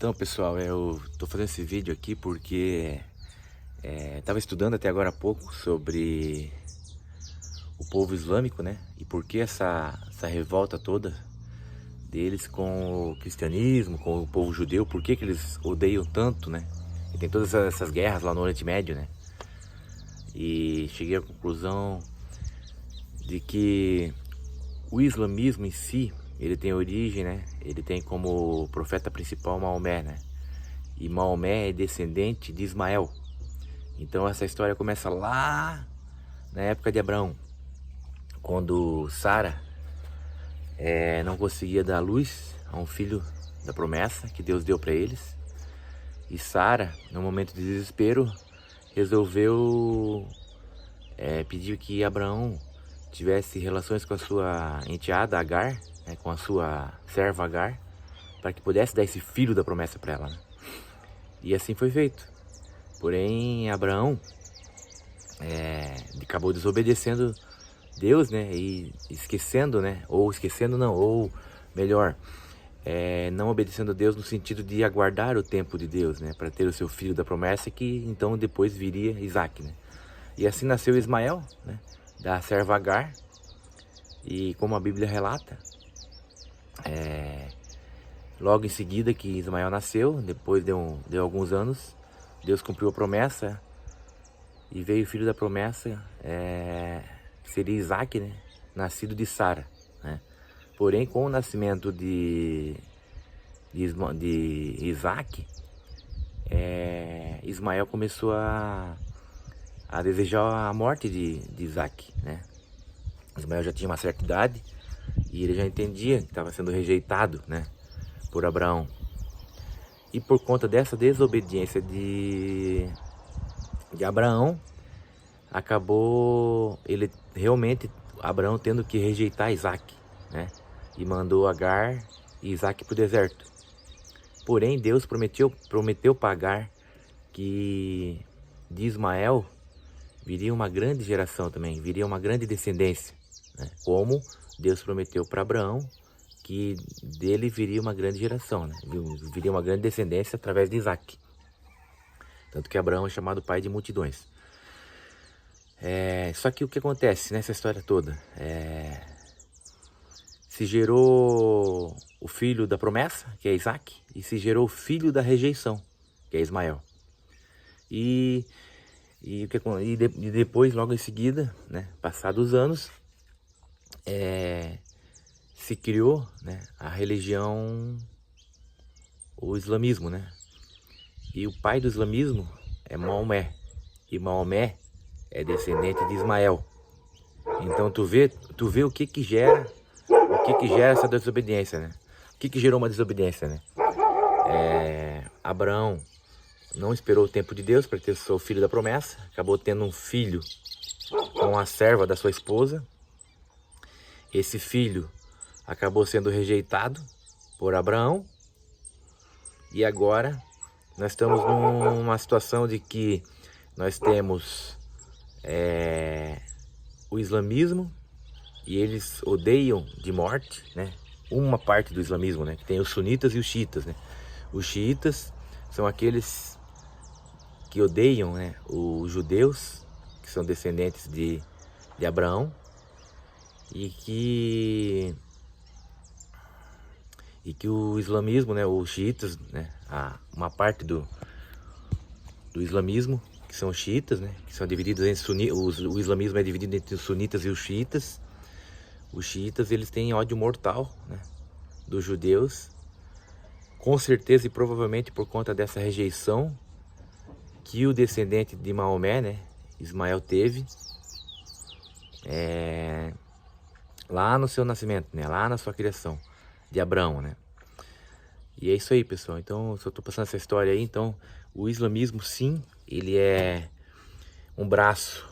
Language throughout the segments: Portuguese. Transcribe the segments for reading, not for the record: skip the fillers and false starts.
Então, pessoal, eu tô fazendo esse vídeo aqui porque estava estudando até agora há pouco sobre o povo islâmico, né? E por que essa revolta toda deles com o cristianismo, com o povo judeu, por que eles odeiam tanto, né? E tem todas essas guerras lá no Oriente Médio, né? E cheguei à conclusão de que o islamismo em si, ele tem origem, né? Ele tem como profeta principal Maomé, né? E Maomé é descendente de Ismael. Então essa história começa lá na época de Abraão, quando Sara não conseguia dar luz a um filho da promessa que Deus deu para eles. E Sara, no momento de desespero, resolveu pedir que Abraão tivesse relações com a sua enteada Agar, né, com a sua serva Agar, para que pudesse dar esse filho da promessa para ela, né? E assim foi feito. Porém, Abraão acabou desobedecendo Deus, né? E esquecendo, né? Ou esquecendo não, ou melhor, não obedecendo a Deus no sentido de aguardar o tempo de Deus, né? Para ter o seu filho da promessa, que então depois viria Isaac, né? E assim nasceu Ismael, né? Da serva Agar. E como a Bíblia relata, logo em seguida que Ismael nasceu, depois deu alguns anos, Deus cumpriu a promessa e veio o filho da promessa, que seria Isaac, né? Nascido de Sara, né? Porém, com o nascimento de Isaac, Ismael começou a desejar a morte de Isaac, né? Ismael já tinha uma certa idade e ele já entendia que estava sendo rejeitado, né, por Abraão. E por conta dessa desobediência de Abraão, acabou Abraão tendo que rejeitar Isaac, né? E mandou Agar e Isaac para o deserto. Porém, Deus prometeu para Agar que de Ismael viria uma grande geração também, viria uma grande descendência, né? Como Deus prometeu para Abraão que dele viria uma grande geração, né? Viria uma grande descendência através de Isaac. Tanto que Abraão é chamado pai de multidões. Só que o que acontece nessa história toda? Se gerou o filho da promessa, que é Isaac, e se gerou o filho da rejeição, que é Ismael. E depois, logo em seguida, né, passados os anos, se criou, né, a religião, o islamismo, né? E o pai do islamismo é Maomé. E Maomé é descendente de Ismael. Então tu vê o que gera essa desobediência, né? O que gerou uma desobediência, né? Abraão não esperou o tempo de Deus para ter o seu filho da promessa, acabou tendo um filho com a serva da sua esposa. Esse filho acabou sendo rejeitado por Abraão. E agora nós estamos numa situação de que nós temos o islamismo, e eles odeiam de morte, né? Uma parte do islamismo, né? Que tem os sunitas e os xiitas, né? Os xiitas são aqueles que odeiam, né, os judeus, que são descendentes de Abraão, e que o islamismo, né, os xiitas, né, uma parte do islamismo, que são os xiitas, né, que são divididos entre o islamismo é dividido entre os sunitas e os xiitas. Os xiitas, eles têm ódio mortal, né, dos judeus, com certeza e provavelmente por conta dessa rejeição que o descendente de Maomé, né, Ismael, teve lá no seu nascimento, né, lá na sua criação de Abraão, né. E é isso aí, pessoal. Então, se eu tô passando essa história aí, então o islamismo, sim, ele é um braço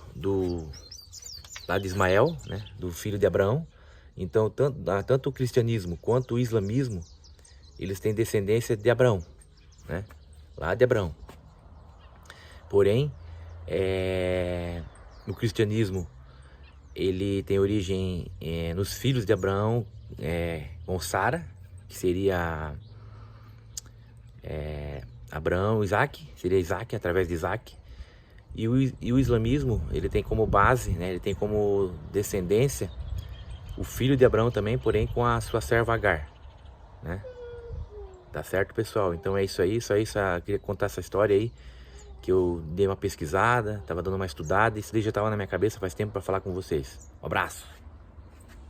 lá de Ismael, né, do filho de Abraão. Então, tanto o cristianismo quanto o islamismo, eles têm descendência de Abraão, né, lá de Abraão. Porém, no cristianismo, ele tem origem nos filhos de Abraão, com Sara, que seria Abraão, Isaac, seria Isaac, através de Isaac. E o islamismo, ele tem como base, né, ele tem como descendência o filho de Abraão também, porém com a sua serva Agar, né? Tá certo, pessoal? Então é isso aí, só queria contar essa história aí, que eu dei uma pesquisada, tava dando uma estudada, e isso daí já tava na minha cabeça faz tempo para falar com vocês. Um abraço!